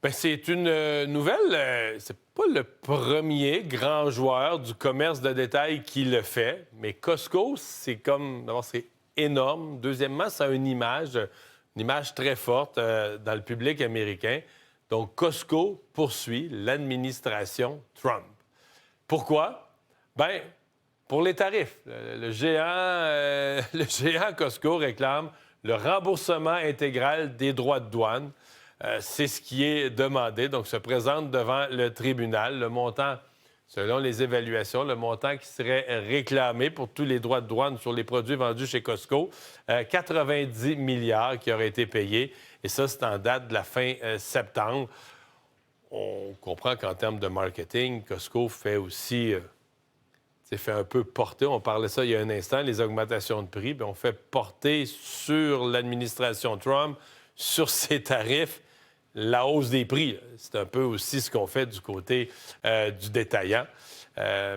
Ben, c'est une nouvelle. C'est pas le premier grand joueur du commerce de détail qui le fait, mais Costco, c'est comme. D'abord, c'est énorme. Deuxièmement, ça a une image très forte dans le public américain. Donc, Costco poursuit l'administration Trump. Pourquoi? Bien, pour les tarifs. Le géant Costco réclame le remboursement intégral des droits de douane. C'est ce qui est demandé. Donc, se présente devant le tribunal. Le montant, selon les évaluations, le montant qui serait réclamé pour tous les droits de douane sur les produits vendus chez Costco, 90 milliards qui auraient été payés. Et ça, c'est en date de la fin septembre. On comprend qu'en termes de marketing, Costco fait aussi... fait un peu porter, on parlait ça il y a un instant, les augmentations de prix, bien, on fait porter sur l'administration Trump, sur ses tarifs, la hausse des prix. C'est un peu aussi ce qu'on fait du côté du détaillant.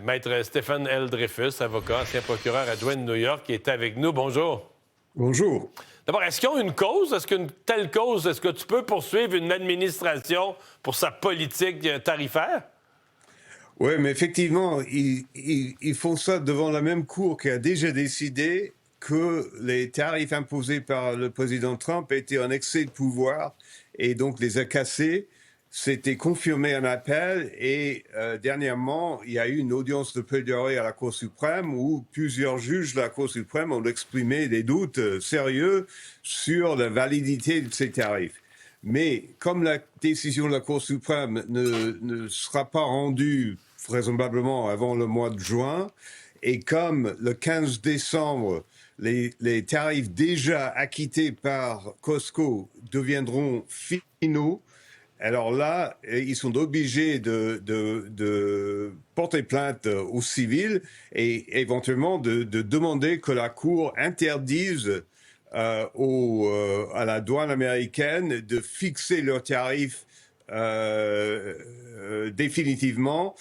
Maître Stephen L. Dreyfus, avocat, ancien procureur adjoint de New York, qui est avec nous. Bonjour. Bonjour. D'abord, est-ce qu'ils ont une cause? Est-ce qu'une telle cause, est-ce que tu peux poursuivre une administration pour sa politique tarifaire? Oui, mais effectivement, ils font ça devant la même cour qui a déjà décidé que les tarifs imposés par le président Trump étaient en excès de pouvoir et donc les a cassés. C'était confirmé en appel et dernièrement, il y a eu une audience de plaidoirie à la Cour suprême où plusieurs juges de la Cour suprême ont exprimé des doutes sérieux sur la validité de ces tarifs. Mais comme la décision de la Cour suprême ne sera pas rendue vraisemblablement avant le mois de juin, et comme le 15 décembre, les tarifs déjà acquittés par Costco deviendront finaux, alors là, ils sont obligés de porter plainte au civil et éventuellement de demander que la Cour interdise à la douane américaine de fixer leurs tarifs définitivement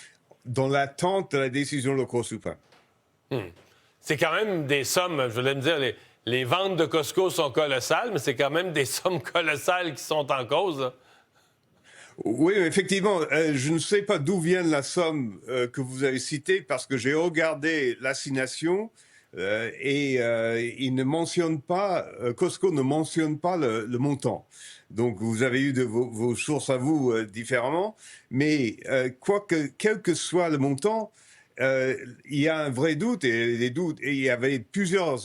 dans l'attente de la décision de la Cour suprême. C'est quand même des sommes, je voulais me dire, les ventes de Costco sont colossales, mais c'est quand même des sommes colossales qui sont en cause, là. Oui, effectivement, je ne sais pas d'où vient la somme que vous avez citée parce que j'ai regardé l'assignation et il ne mentionne pas, Costco ne mentionne pas le montant. Donc vous avez eu vos sources à vous différemment, mais quel que soit le montant, il y a un vrai doute et il y avait plusieurs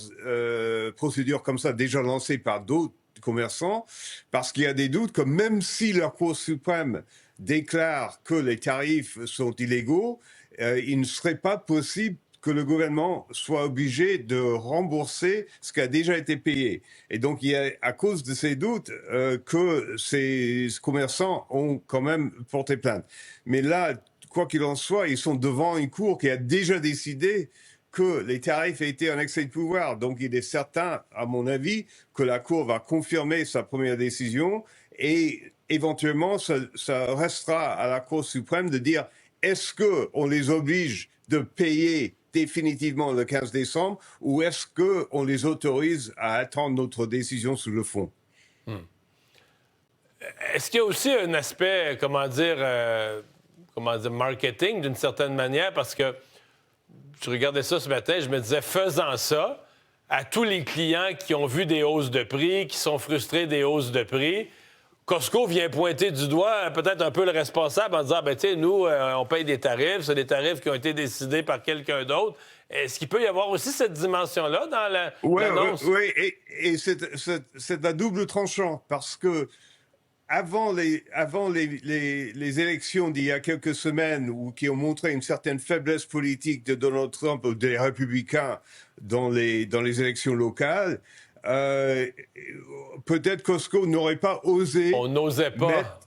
procédures comme ça déjà lancées par d'autres commerçants, parce qu'il y a des doutes que même si la Cour suprême déclare que les tarifs sont illégaux, il ne serait pas possible que le gouvernement soit obligé de rembourser ce qui a déjà été payé. Et donc, il y a, à cause de ces doutes, que ces commerçants ont quand même porté plainte. Mais là, quoi qu'il en soit, ils sont devant une cour qui a déjà décidé que les tarifs étaient en excès de pouvoir. Donc, il est certain, à mon avis, que la Cour va confirmer sa première décision et éventuellement, ça restera à la Cour suprême de dire est-ce qu'on les oblige de payer définitivement le 15 décembre ou est-ce qu'on les autorise à attendre notre décision sur le fond? Est-ce qu'il y a aussi un aspect, marketing d'une certaine manière? Parce que je regardais ça ce matin, je me disais, faisant ça, à tous les clients qui ont vu des hausses de prix, qui sont frustrés des hausses de prix, Costco vient pointer du doigt peut-être un peu le responsable en disant, ben tu sais, nous, on paye des tarifs, c'est des tarifs qui ont été décidés par quelqu'un d'autre. Est-ce qu'il peut y avoir aussi cette dimension-là dans l'annonce? Oui, et c'est à double tranchant parce que avant les élections d'il y a quelques semaines, qui ont montré une certaine faiblesse politique de Donald Trump ou des républicains dans les élections locales, peut-être Costco n'aurait pas osé On n'osait pas.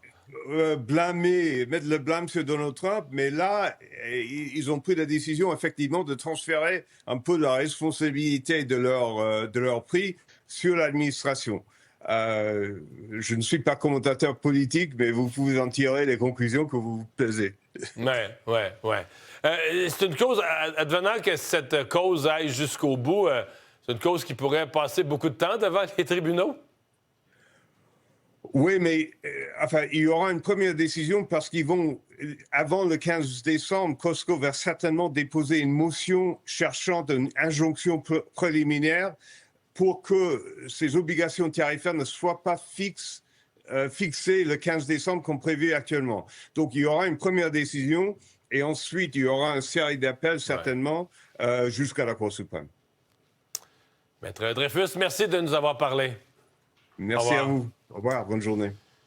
mettre le blâme sur Donald Trump, mais là, ils ont pris la décision effectivement de transférer un peu la responsabilité de leur prix sur l'administration. Je ne suis pas commentateur politique, mais vous pouvez en tirer les conclusions que vous plaisez. Oui. C'est une cause, advenant que cette cause aille jusqu'au bout, c'est une cause qui pourrait passer beaucoup de temps devant les tribunaux? Oui, mais enfin, il y aura une première décision parce qu'ils vont, avant le 15 décembre, Costco va certainement déposer une motion cherchant une injonction préliminaire pour que ces obligations tarifaires ne soient pas fixées le 15 décembre comme prévu actuellement. Donc, il y aura une première décision et ensuite, il y aura une série d'appels certainement jusqu'à la Cour suprême. Maître Dreyfus, merci de nous avoir parlé. Merci à vous. Au revoir. Bonne journée.